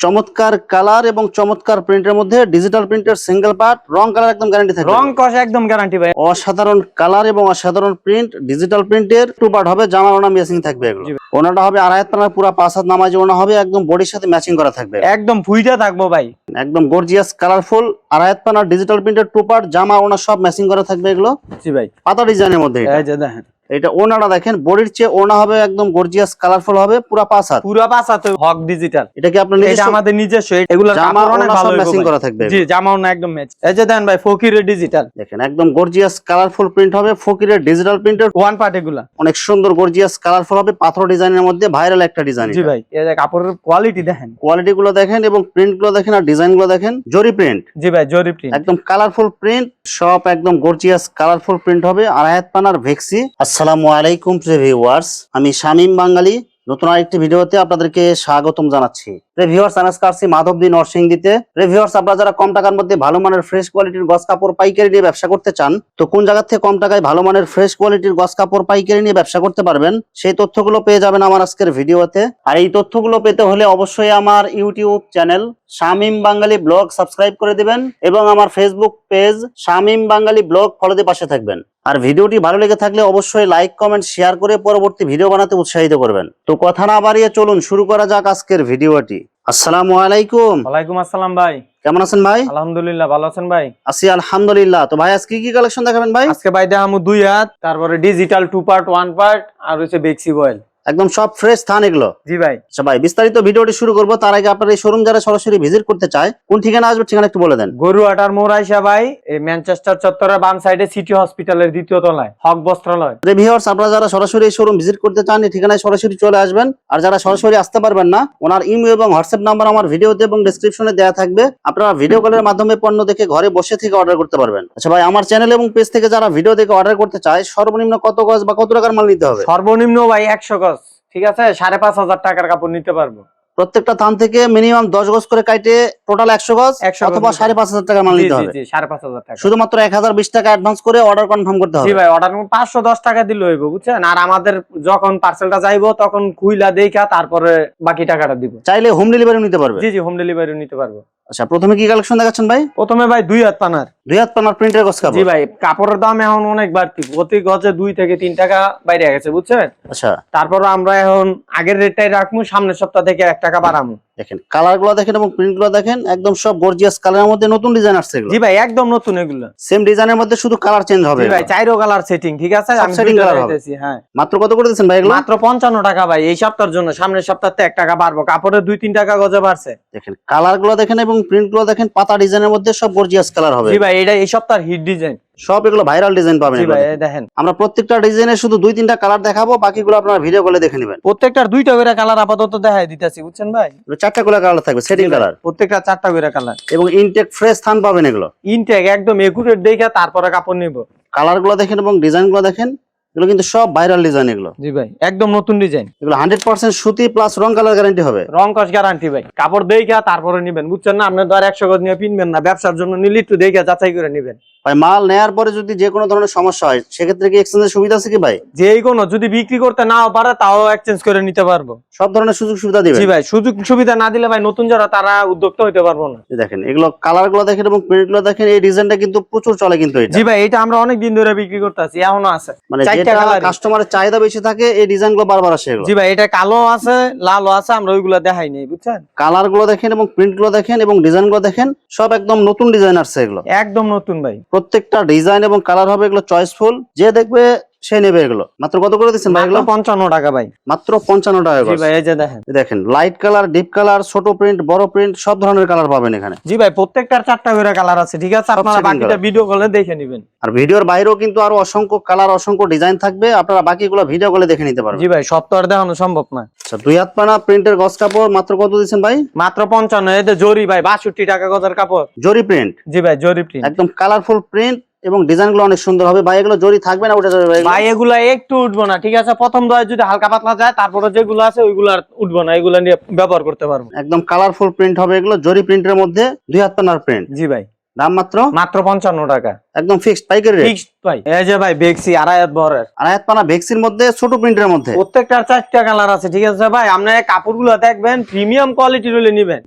চমৎকার কালার এবং চমৎকার প্রিন্টের মধ্যে ডিজিটাল প্রিন্টের সিঙ্গেল পার্ট, রং কালার একদম গ্যারান্টি থাকবে। রং কষ একদম গ্যারান্টি ভাই। অসাধারণ কালার এবং অসাধারণ প্রিন্ট, ডিজিটাল প্রিন্টের টু পার্ট হবে, জামা ওনা ম্যাচিং থাকবে এগুলো। ওনাটা হবে আড়াই হাত পানার পুরো 5 হাত নামাজি ওনা হবে, একদম বডির সাথে ম্যাচিং করা থাকবে, একদম ফুইটা থাকবো ভাই, একদম গর্জিয়াস কালারফুল আড়াই হাত পানার ডিজিটাল প্রিন্টের টু পার্ট, জামা ওনা সব ম্যাচিং করা থাকবে এগুলো। জি ভাই, পাতা ডিজাইনের মধ্যে এই যে দেখেন এটা ওনাটা দেখেন, বডির চেয়ে ওনা হবে একদম গর্জিয়াস কালারফুল হবে, পুরো 5 হাত, পুরো 5 হাতে হক ডিজিটাল। এটা কি আপনার এটা নিজস্ব? আমাদের নিজস্ব, এগুলো জামা কাপড় অনেক ওনা ভালো সব ম্যাচিং হবে করা থাকবে। জি, জামা ওনা একদম ম্যাচ। এই যে দেখেন ভাই, ফকিরের ডিজিটাল দেখেন একদম গর্জিয়াস কালারফুল প্রিন্ট হবে, ফকিরের ডিজিটাল প্রিন্টের ওয়ান পার্ট, এগুলা অনেক সুন্দর গর্জিয়াস কালারফুল হবে, পাথর ডিজাইনের মধ্যে ভাইরাল একটা ডিজাইন। জি ভাই, এই যে কাপড়ের কোয়ালিটি দেখেন, কোয়ালিটি গুলো দেখেন এবং প্রিন্ট গুলো দেখেন আর ডিজাইন গুলো দেখেন, জরি প্রিন্ট। জি ভাই, জরি প্রিন্ট, একদম কালারফুল প্রিন্ট, সব একদম গর্জিয়াস কালারফুল প্রিন্ট হবে, আড়াই হাত পানার ভেক্সি। আসসালামু আলাইকুম ভিউয়ার্স, আমি শামীম বাঙালি নতুন আরেকটি ভিডিওতে আপনাদেরকে স্বাগতম জানাচ্ছি। ভিউয়ার্স, আমি আজকে আসছি মাধবদী নরসিংদীতে। ভিউয়ার্স, আপনারা যারা কম টাকার মধ্যে ভালো মানের ফ্রেশ কোয়ালিটির গস কাপড় পাইকারি নিয়ে ব্যবসা করতে চান, তো কোন জায়গা থেকে কম টাকায় ভালো মানের ফ্রেশ কোয়ালিটির গস কাপড় পাইকারি নিয়ে ব্যবসা করতে পারবেন, সেই তথ্যগুলো পেয়ে যাবেন আমার আজকের ভিডিওতে। আর এই তথ্যগুলো পেতে হলে অবশ্যই আমার ইউটিউব চ্যানেল শামীম বাঙালি ব্লগ সাবস্ক্রাইব করে দিবেন এবং আমার ফেসবুক পেজ শামীম বাঙালি ব্লগ ফলো দিয়ে পাশে থাকবেন। আর ভিডিওটি ভালো লেগে থাকলে অবশ্যই লাইক কমেন্ট শেয়ার করে পরবর্তী ভিডিও বানাতে উৎসাহিত করবেন। তো কথা না বাড়িয়ে চলুন শুরু করা যাক আজকের ভিডিওটি। আসসালামু আলাইকুম। ওয়ালাইকুম আসসালাম ভাই, কেমন আছেন ভাই? আলহামদুলিল্লাহ, ভালো আছেন ভাই? আছি আলহামদুলিল্লাহ। তো ভাই আজকে কি কালেকশন দেখাবেন ভাই? আজকে ভাই দেখামু 2 হাত, তারপরে ডিজিটাল 2 পার্ট 1 পার্ট, আর হচ্ছে বেক্সি বয়েল। একদম সব ফ্রেশ থান এগুলো। জি ভাই। আচ্ছা ভাই, বিস্তারিত ভিডিওটি শুরু করব তার আগে আপনার এই শোরুম যারা সরাসরি ভিজিট করতে চায় কোন ঠিকানা আসবে ঠিকানা একটু বলে দেন। গরুয়াটার মোড় আইসা ভাই, এই ম্যানচেস্টার চত্বরের বাম সাইডে সিটি হসপিটালের দ্বিতীয় তলায় হক বস্ত্রালয়। ভিউয়ার্স, আপনারা যারা সরাসরি এই শোরুম ভিজিট করতে চান এই ঠিকানায় সরাসরি চলে আসবেন। আর যারা সরাসরি আসতে পারবেন না, ওনার ইমেল এবং হোয়াটসঅ্যাপ নাম্বার আমার ভিডিওতে এবং ডেসক্রিপশনে দেওয়া থাকবে, আপনারা ভিডিও কলের মাধ্যমে পণ্য দেখে ঘরে বসে থেকে অর্ডার করতে পারবেন। আচ্ছা ভাই, আমার চ্যানেল এবং পেজ থেকে যারা ভিডিও দেখে অর্ডার করতে চায় সর্বনিম্ন কত গজ বা কত টাকার মাল নিতে হবে? সর্বনিম্ন ভাই 100 গজ, ঠিক আছে, 5,500 টাকার কাপড় নিতে পারবো। প্রত্যেকটা থান থেকে মিনিমাম 10 গজ করে কাটে টোটাল 100 গজ অথবা 5,500 টাকা মাল নিতে হবে। জি, 5,500 টাকা। শুধুমাত্র 1020 টাকা অ্যাডভান্স করে অর্ডার কনফার্ম করতে হবে। জি ভাই, অর্ডার 510 টাকা দিলে হইব, বুঝছেন? আর আমাদের যখন পার্সেলটা যাইবো তখন খুইলা দেখা তারপরে বাকি টাকাটা দিব। চাইলে হোম ডেলিভারি নিতে পারবে। জি জি, হোম ডেলিভারি নিতে পারবো। আচ্ছা, প্রথমে কি কালেকশন দেখাচ্ছেন ভাই? প্রথমে ভাই 2 হাত পানার, 2 হাত পানার প্রিন্টের গস কাপড়। জি ভাই, কাপড়ের দাম এখন অনেক বাড়তি, প্রতি গজে 2 থেকে 3 টাকা বাইরে গেছে, বুঝছেন? আচ্ছা, তারপর আমরা এখন আগের রেটটাই রাখবো, সামনের সপ্তাহ থেকে 1 টাকা বাড়াবো। দেখেন কালার গুলো দেখেন এবং প্রিন্ট গুলো দেখেন, একদম সব গর্জিয়াস কালারের মধ্যে নতুন ডিজাইন আসছে এগুলো। জি ভাই, একদম নতুন এগুলো। সেম ডিজাইনের মধ্যে শুধু কালার চেঞ্জ হবে। জি ভাই, 4 কালার সেটিং, ঠিক আছে, আমি setting দুইটা colour হবে। দিতেছি। হ্যাঁ, মাত্র কত করে দিচ্ছেন ভাই এগুলো? মাত্র 55 টাকা ভাই, এই সপ্তাহের জন্য। সামনের সপ্তাহে 1 টাকা বাড়বো, কাপড়ের 2-3 টাকা গজে বাড়ছে। দেখেন কালার গুলো দেখেন এবং প্রিন্ট গুলো দেখেন, পাতা ডিজাইনের মধ্যে সব গর্জিয়াস কালার হবে। জি ভাই, এটা এই সপ্তাহের হিট ডিজাইন। সব এগুলো ভাইরাল ডিজাইন পাবেন। জি এগুলো ভাই, এই দেখেন, আমরা প্রত্যেকটা ডিজাইনের শুধু 2-3টা কালার দেখাবো, বাকিগুলো আপনারা ভিডিও কলে দেখে নেবেন। প্রত্যেকটার 2টা করে কালার আপাতত দেখাই দিতেছি, বুঝছেন ভাই? 4টা করে কালার থাকবে, সেটিং কালার, প্রত্যেকটা 4টা করে কালার এবং ইনটেক ফ্রেশ থান পাবেন এগুলো। ইনটেক একদম একুরেট দেখে তারপরে কাপড় নিব। কালার গুলো দেখেন এবং ডিজাইন গুলো দেখেন, এগুলো কিন্তু সব ভাইরাল ডিজাইন এগুলো। জি ভাই, একদম নতুন ডিজাইন। এগুলো 100% সুতি প্লাস রং কালার গ্যারান্টি হবে। রং কস গ্যারান্টি ভাই, কাপড় দেখে তারপরে নিবেন, বুঝছেন না? আপনি তো আর 100 গজ নিয়ে পিনবেন না, ব্যবসার জন্য নিলে একটু দেখে যাচাই করে নিবেন। ভাই, মাল নেয়ার পরে যদি যে কোনো ধরনের সমস্যা হয় সেক্ষেত্রে কি এক্সচেঞ্জের সুবিধা আছে কি ভাই? যে কোনো যদি বিক্রি করতে নাও পারে তাও এক্সচেঞ্জ করে নিতে পারবো, সব ধরনের সুযোগ সুবিধা দিবেন। জি ভাই, সুযোগ সুবিধা না দিলে ভাই নতুন যারা তারা উদ্যোক্তা হইতে পারবো না। দেখেন এগুলো কালার গুলো দেখেন এবং প্রিন্ট গুলো দেখেন, এই ডিজাইনটা কিন্তু প্রচুর চলে কিন্তু এটা। জি ভাই, এটা আমরা অনেক দিন ধরে বিক্রি করতেছি, এখনো আছে, মানে 4টা যেটা কালার। কাস্টমারের চাহিদা বেশি থাকে এই ডিজাইন গুলো বারবার আসে এগুলো। জি ভাই, এটা কালো আছে, লালও আছে, আমরা ওইগুলা দেখাই নাই, বুঝছেন? কালার গুলো দেখেন এবং প্রিন্ট গুলো দেখেন এবং ডিজাইন গুলো দেখেন, সব একদম নতুন ডিজাইন আসছে এগুলো। একদম নতুন ভাই, প্রত্যেকটা ডিজাইন এবং কালার হবে এগুলো চয়েসফুল, যে দেখবে সে নেবে এগুলো। মাত্র কত করে দিচ্ছেন ভাই এগুলো? 55 টাকা ভাই। মাত্র 55 টাকা জি গজ। ভাই, এই যে দেখেন, দেখেন লাইট কালার, ডিপ কালার, ছোট প্রিন্ট, বড় প্রিন্ট, সব ধরনের কালার পাবেন এখানে। জি ভাই, প্রত্যেকটার 4টা করে কালার আছে, ঠিক আছে, আপনারা setting বাকিটা colour। ভিডিও কলে দেখে নেবেন। আর ভিডিওর বাইরেও কিন্তু আরো অসংখ্য কালার, অসংখ্য ডিজাইন থাকবে, আপনারা বাকিগুলো ভিডিও কলে দেখে নিতে পারবেন। জি ভাই, সব তো আর দেখানো সম্ভব না। আচ্ছা, 2 হাত পানা প্রিন্টের গজ কাপড় মাত্র কত দিচ্ছেন ভাই? মাত্র 55। এতে জরি ভাই 62 টাকা গজার কাপড়। জরি প্রিন্ট, জি ভাই, জরি প্রিন্ট, একদম কালারফুল প্রিন্ট এবং ডিজাইন গুলো অনেক সুন্দর হবে ভাই। এগুলো জরি থাকবে না উঠে যাবে ভাই? ভাই এগুলা একটু উঠবো না, ঠিক আছে, প্রথম দয় যদি হালকা পাতলা যায় তারপরে যেগুলো আছে ওইগুলো আর উঠবো না, এগুলা নিয়ে ব্যবহার করতে পারবো। একদম কালারফুল প্রিন্ট হবে এগুলো, জরি প্রিন্টের মধ্যে 2 হাত পানার প্রিন্ট। জি ভাই, দাম মাত্র মাত্র 55 টাকা, একদম ফিক্সড পাইকারি রেট। ফিক্সড ভাই। এই যে ভাই ভেক্সি আড়াই হাত বহরের, আড়াই পানা ভেক্সির মধ্যে ছোট প্রিন্টের মধ্যে প্রত্যেকটার 4টা কালার আছে, ঠিক আছে ভাই। আপনি কাপড়গুলো দেখবেন প্রিমিয়াম কোয়ালিটির হলে নিবেন।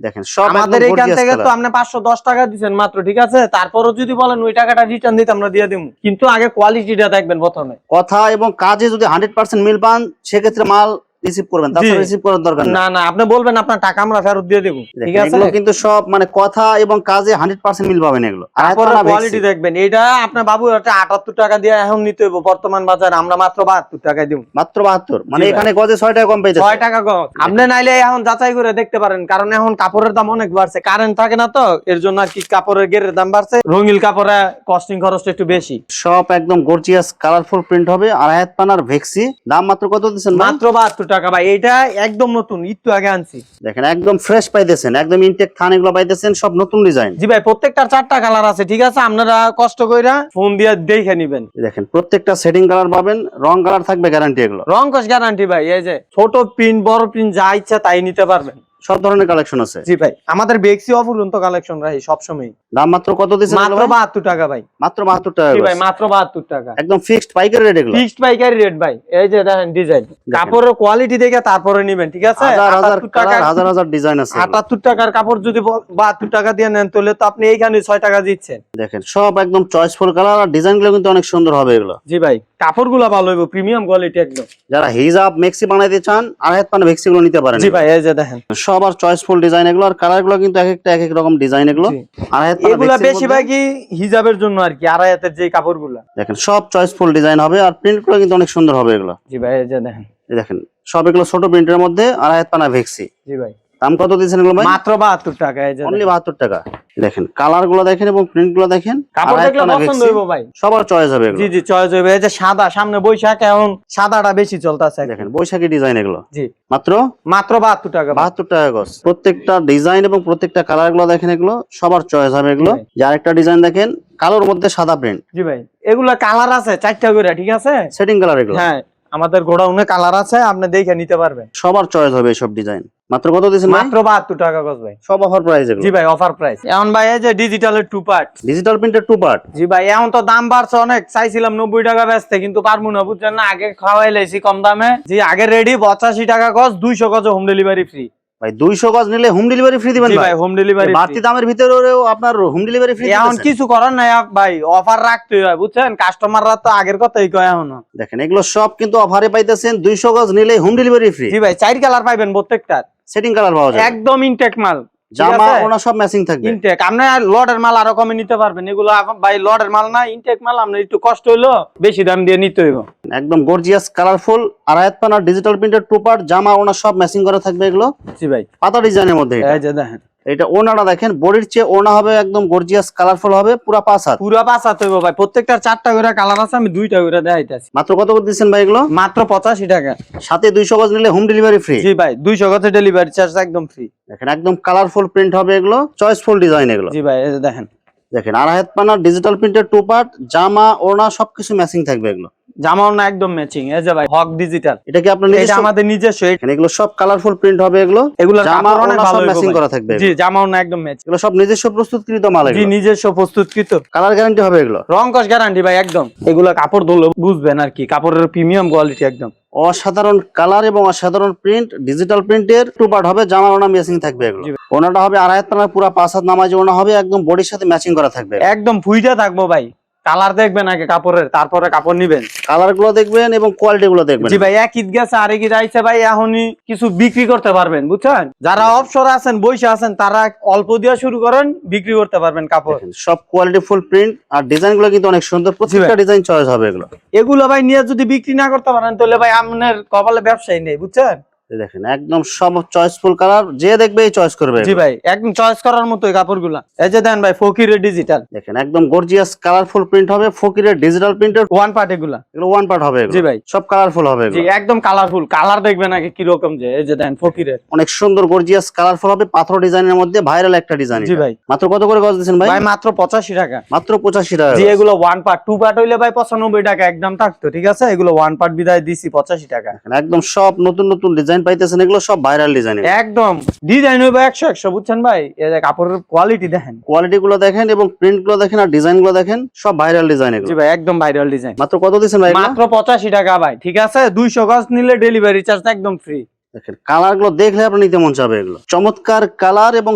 দেখেন সব আমাদের একদম এখান গর্জিয়াস থেকে তো কালার। আপনি 510 টাকা দিচ্ছেন মাত্র, ঠিক আছে। তারপরও যদি বলেন ওই টাকাটা রিটার্ন দিতে, আমরা দিয়ে দেবো, কিন্তু আগে কোয়ালিটিটা দেখবেন প্রথমে। কথা এবং কাজে যদি 100% মিল পান সেক্ষেত্রে মাল রিসিভ করবেন, তাছাড়া রিসিভ করার দরকার না না। না, আপনি বলবেন আপনার টাকা আমরা ফেরত দিয়ে দেবো, ঠিক দেখেন আছে। এগুলো কিন্তু সব মানে কথা এবং কাজে 100% মিল পাবেন এগুলো। আড়াই তারপরে পানা কোয়ালিটি ভেক্সি দেখবেন। এটা আপনার বাবু 78 টাকা দিয়ে এখন নিতে হবে বর্তমান বাজারে, আমরা মাত্র 72 টাকায় দেবো। মাত্র 72, মানে জি ভাই। এখানে গজে 6 টাকা কম পাইতেছে। 6 টাকা কম। আপনি নাইলে এখন যাচাই করে দেখতে পারেন, কারণ এখন কাপড়ের দাম অনেক বাড়ছে, কারেন্ট থাকে না তো, এর জন্য আর কি কাপড়ের গেরের দাম বাড়ছে। রঙিন কাপড়ে কস্টিং খরচটা একটু বেশি। সব একদম গর্জিয়াস কালারফুল প্রিন্ট হবে। আড়াই পানার ভেক্সি, দাম মাত্র কত দিচ্ছেন ভাই? মাত্র 72 টাকা ভাই। এটা একদম নতুন, একটু আগে আনছি। দেখেন একদম ফ্রেশ পাইতেছেন, একদম ইনটেক থান এগুলো পাইতেছেন, সব নতুন ডিজাইন। জি ভাই, প্রত্যেকটার 4টা কালার আছে, ঠিক আছে। আপনারা কষ্ট কইরা ফোন দিয়ে দেখে নিবেন। দেখেন প্রত্যেকটা সেটিং কালার পাবেন, রং কালার থাকবে গ্যারান্টি এগুলো। রং কস গ্যারান্টি ভাই। এই যে ছোট প্রিন্ট বড় প্রিন্ট যা ইচ্ছা তাই নিতে পারবেন। সব ধরনের কালেকশন আছে। জি ভাই, আমাদের বেক্সি অফুরন্ত কালেকশন রাখি সবসময়। দাম মাত্র কত দিচ্ছেন মাত্র 72 টাকা ভাই। মাত্র 72 টাকা জি গজ। ভাই, মাত্র 72 টাকা, একদম ফিক্সড পাইকারি রেট এগুলো। ফিক্সড পাইকারি রেট ভাই। এই যে দেখেন ডিজাইন, কাপড়ের কোয়ালিটি দেখে তারপরে নেবেন, ঠিক আছে। হাজার হাজার 78 টাকা, কালার, হাজার হাজার ডিজাইন আছে এগুলো। 78 টাকার কাপড় যদি 72 টাকা দিয়ে নেন, তাহলে তো আপনি এইখানে 6 টাকা দিচ্ছেন। দেখেন সব একদম চয়েসফুল কালার, আর ডিজাইন গুলো কিন্তু অনেক সুন্দর হবে এগুলো। জি ভাই, কাপড়গুলো ভালো হইব, প্রিমিয়াম কোয়ালিটি একদম। যারা হিজাব মেক্সি বানাইতে চান আড়াই পানা ভেক্সি গুলো নিতে পারেন। জি ভাই, এই যে দেখেন সব আর চয়েসফুল ডিজাইন এগুলো, আর কালার গুলো কিন্তু এক একটা এক এক রকম ডিজাইন এগুলো। জি। আড়াই এগুলা বেশিরভাগই হিজাবের জন্য আর কি, আড়াই হাতের যে কাপড়গুলা। দেখেন সব চয়েসফুল ডিজাইন হবে, আর প্রিন্ট গুলো কিন্তু অনেক সুন্দর হবে এগুলো। জি ভাই, এই যে দেখেন। এই দেখেন সব এগুলো ছোট প্রিন্টের মধ্যে আড়াই পানা ভেক্সি। জি ভাই, দাম কত দিয়েছেন এগুলো ভাই? মাত্র 72 টাকা। এই যে অনলি 72 টাকা। দেখেন কালার গুলো দেখেন এবং প্রিন্ট গুলো দেখেন, কাপড় আড়াই দেখলে পানা পছন্দ ভেক্সি, হইব ভাই। সবার চয়েস হবে এগুলো। জি জি, চয়েস হইবে। এই যে সাদা, সামনে বৈশাখ, এখন সাদাটা বেশি চলতেছে। দেখেন বৈশাখী ডিজাইন এগুলো, জি, মাত্র মাত্র 72 টাকা ভাই। 72 টাকা গজ। প্রত্যেকটা ডিজাইন এবং প্রত্যেকটা কালার গুলো দেখেন, এগুলো সবার চয়েস হবে এগুলো। জি। যে আরেকটা ডিজাইন দেখেন কালোর মধ্যে সাদা প্রিন্ট, জি ভাই, এগুলা কালার আছে 4টা করে, ঠিক আছে। সেটিং কালার এগুলো। হ্যাঁ, আমাদের গোডাউনে কালার আছে, আপনি দেখে নিতে পারবেন। সবার চয়েস হবে এইসব ডিজাইন। মাত্র কত দিয়েছেন ভাই? মাত্র 72 টাকা গজ ভাই। সব অফার প্রাইস এগুলো। জি ভাই, অফার প্রাইস। এখন ভাই এই যে ডিজিটালের 2 পার্ট। ডিজিটাল প্রিন্টের 2 পার্ট। জি ভাই, এখন তো দাম বাড়ছে অনেক, চাইছিলাম 90 টাকা বেচতে, কিন্তু পারবো না, বুঝছেন না। আগে খাওয়াই লাইছি কম দামে। জি, আগে রেডি 85 টাকা গজ, 200 গজ হোম ডেলিভারি ফ্রি। ভাই 200 গজ নিলে হোম ডেলিভারি ফ্রি দিবেন জি ভাই? ভাই, হোম ডেলিভারি বাড়তি দামের ভিতরেও আপনার হোম ডেলিভারি ফ্রি এখন দিবেন? কিছু করার নাই ভাই, অফার রাখতে হয়, বুঝছেন। কাস্টমাররা তো আগের কথাই কয় এখনো। দেখেন এগুলো সব কিন্তু অফারে পাইতেছেন, 200 গজ নিলে হোম ডেলিভারি ফ্রি। জি ভাই, 4 কালার পাইবেন প্রত্যেকটার, সেটিং কালার পাওয়া যাবে, একদম ইনটেক মাল। জামা ওনা সব ম্যাচিং থাকবে। ইনটেক, আপনি লটের মাল আরো কমে নিতে পারবেন। এগুলো ভাই লটের মাল না, ইনটেক মাল। আপনার একটু কষ্ট হইলো, বেশি দাম দিয়ে নিতে হইব। একদম গর্জিয়াস কালারফুল আড়াই পানা ডিজিটাল প্রিন্টের 2 পার্ট, জামা ওনা সব ম্যাচিং করা থাকবে এগুলো। জি ভাই, পাতা ডিজাইনের মধ্যে এটা। এই যে দেখেন, এটা ওনাটা দেখেন, বডির চেয়ে ওনা হবে একদম গর্জিয়াস কালারফুল হবে, পুরা 5 হাত। পুরো 5 হাত হইব ভাই। প্রত্যেকটার 4টা করে কালার আছে, আমি 2টা করে দেখাইতেছি। মাত্র কত করে দিচ্ছেন ভাই এগুলো? মাত্র 85 টাকা। সাথে 200 গজ নিলে হোম ডেলিভারি ফ্রি। জি ভাই, 200 গজে ডেলিভারি চার্জ একদম ফ্রি। দেখেন একদম কালারফুল প্রিন্ট হবে এগুলো, চয়েসফুল ডিজাইন এগুলো। জি ভাই, এই যে দেখেন, দেখেন আড়াই পানা ডিজিটাল প্রিন্টের 2 পার্ট, জামা ওনা সবকিছু ম্যাচিং থাকবে এগুলো। জামাও না একদম ম্যাচিং। এই যে ভাই, হক ডিজিটাল, এটা কি আপনার এটা নিজস্ব? আমাদের নিজস্ব। এখানে এগুলো সব কালারফুল প্রিন্ট হবে এগুলো। এগুলো জামা কাপড় অনেক ওনা ভালো সব হইব ম্যাচিং ভাই। করা থাকবে জি, এগুলো। জামাও না একদম ম্যাচিং। এগুলো সব নিজস্ব প্রস্তুতকৃত মাল জি, এগুলো। নিজস্ব প্রস্তুতকৃত। কালার গ্যারান্টি হবে এগুলো। রং কস গ্যারান্টি ভাই একদম। এগুলো কাপড় ধরলে বুঝবেন আর কি, কাপড়ের প্রিমিয়াম কোয়ালিটি একদম। অসাধারণ কালার এবং অসাধারণ প্রিন্ট, ডিজিটাল প্রিন্টের 2 পার্ট হবে, জামা ওনা ম্যাচিং থাকবে এগুলো। জি। ওনাটা হবে আড়াই পানা পুরা 5 হাত নামাজ, ওনা হবে একদম বডির সাথে ম্যাচিং করা থাকবে। একদম ফুইটা থাকবো ভাই। কালার দেখবেন আগে কাপড়ের, তারপরে কাপড় নিবেন। কালার গুলো দেখবেন এবং কোয়ালিটি গুলো দেখবেন। জি ভাই, এক ঈদ গেছে আরেক ঈদ আইছে ভাই, এখনই কিছু বিক্রি করতে পারবেন, বুঝছেন। যারা অবসর আছেন, বসে আছেন, তারা অল্প দিয়ে শুরু করেন, বিক্রি করতে পারবেন কাপড়। দেখেন, সব কোয়ালিটি ফুল প্রিন্ট, আর ডিজাইন গুলো কিন্তু অনেক সুন্দর, প্রত্যেকটা ডিজাইন চয়েস হবে এগুলো। এগুলো ভাই নিয়ে যদি বিক্রি না করতে পারেন, তাহলে ভাই আপনার কপালে ব্যবসায়ী নেই, বুঝছেন। এই দেখেন একদম সব চয়েসফুল কালার, যে দেখবে এই চয়েস করবে জি এগুলো। ভাই, একদম চয়েস করার মতো কাপড়গুলা। এই যে দেন ভাই, ফকিরের ডিজিটাল, দেখেন একদম গর্জিয়াস কালারফুল প্রিন্ট হবে, ফকিরের ডিজিটাল প্রিন্টের। ওয়ান পার্ট এগুলা। এগুলো 1 পার্ট হবে এগুলো। জি ভাই, সব কালারফুল হবে জি এগুলো। একদম কালারফুল। কালার দেখবেন আগে কিরকম, যে এই যে দেন ফকিরের, অনেক সুন্দর গর্জিয়াস কালারফুল হবে, পাথর ডিজাইনের মধ্যে ভাইরাল একটা ডিজাইন। জি ভাই। মাত্র কত করে গজ দিচ্ছেন ভাই? ভাই মাত্র 85 টাকা। মাত্র 85 টাকা জি, গজ। এগুলো ওয়ান পার্ট। 2 পার্ট হইলে ভাই 95 টাকা একদম থাকতো, ঠিক আছে। এগুলো ওয়ান পার্ট বিদায় দিছি 85 টাকা। একদম সব নতুন নতুন ডিজাইন ডিজাইন পাইতেছেন এগুলো সব ভাইরাল ডিজাইন। একদম ডিজাইন হইবে 100 বুঝছেন ভাই, এই যে কাপড়ের কোয়ালিটি দেখেন, কোয়ালিটি গুলো দেখেন এবং প্রিন্ট গুলো দেখেন আর ডিজাইন গুলো দেখেন, সব ভাইরাল ডিজাইন জি এগুলো। ভাই একদম ভাইরাল ডিজাইন। মাত্র কত দিচ্ছেন ভাই এগুলো? মাত্র 85 টাকা ভাই, ঠিক আছে? 200 গজ নিলে ডেলিভারি চার্জ একদম ফ্রি। দেখেন কালার গুলো দেখলে আপনি নিতে মন চাবে এগুলো। চমৎকার কালার এবং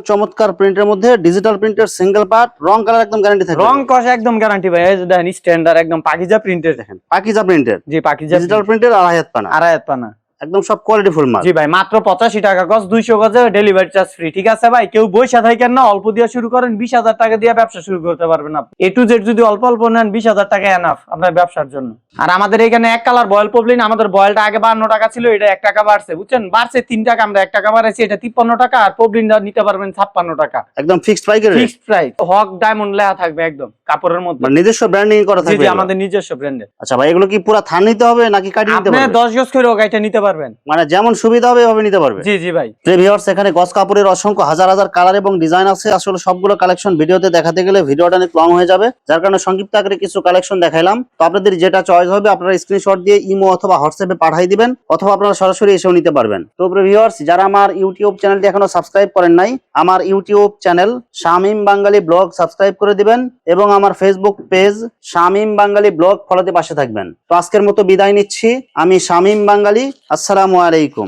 চমৎকার প্রিন্টের মধ্যে ডিজিটাল প্রিন্টের সিঙ্গেল পার্ট, রং কালার একদম গ্যারান্টি থাকবে। রং কষ একদম গ্যারান্টি ভাই। এই যে দেখেন স্ট্যান্ডার্ড একদম পাকিজা প্রিন্টের, দেখেন পাকিজা প্রিন্টের, জি পাকিজা ডিজিটাল প্রিন্টের আড়াই হাত পানা, আড়াই হাত পানা, একদম সব কোয়ালিটি ফুল মাল। জি ভাই মাত্র 85 টাকা গজ, 200 গজে ডেলিভারি চার্জ ফ্রি। ঠিক আছে ভাই, কেউ বইসা থাকেন না, অল্প দিয়ে শুরু করেন, 20,000 টাকা দিয়ে ব্যবসা শুরু করতে পারবেন আপনি। A to Z যদি অল্প অল্প নেন 20,000 টাকা এনাফ আপনার ব্যবসার জন্য। আর আমাদের এখানে এক কালার বয়েল পবলিন, আমাদের বয়েলটা আগে 52 টাকা ছিল, এটা 1 টাকা বাড়ছে, বুঝছেন? বাড়ছে 3 টাকা, আমরা 1 টাকা বাড়াইছি, এটা 53 টাকা। আর পবলিনটা নিতে পারবেন 56 টাকা, একদম ফিক্সড প্রাইসের রেট, ফিক্সড প্রাইস। হক ডায়মন্ড লেখা থাকবে একদম কাপড়ের মধ্যে, মানে নিজস্ব ব্র্যান্ডিং করা জি থাকবে জি এগুলো। আমাদের নিজস্ব ব্র্যান্ডের। আচ্ছা ভাই এগুলো কি পুরো থান নিতে হবে নাকি কাটি নিতে আপনি পারবেন? 10 গজ করে গাইটা নিতে পারবেন, মানে যেমন সুবিধা হবে এভাবে নিতে পারবে। জি জি ভাই। ভিউয়ার্স এখানে গস কাপড়ের অসংখ্য হাজার হাজার কালার এবং ডিজাইন আছে। আসলে সবগুলো কালেকশন ভিডিওতে দেখাতে গেলে ভিডিওটা অনেক লং হয়ে যাবে, যার কারণে সংক্ষিপ্ত আকারে কিছু কালেকশন দেখাইলাম। তো আপনাদের যেটা চয়েস হবে আপনারা স্ক্রিনশট দিয়ে ইমো অথবা হোয়াটসঅ্যাপে পাঠিয়ে দিবেন, অথবা আপনারা সরাসরি এসেও নিতে পারবেন। তো ভিউয়ার্স যারা আমার ইউটিউব চ্যানেলটি এখনো সাবস্ক্রাইব করেন নাই, আমার ইউটিউব চ্যানেল শামীম বাঙালি ব্লগ সাবস্ক্রাইব করে দিবেন এবং আমার ফেসবুক পেজ শামীম বাঙালি ব্লগ ফলোতে পাশে থাকবেন। তো আজকের মতো বিদায় নিচ্ছি, আমি শামীম বাঙালি। আসসালামু আলাইকুম।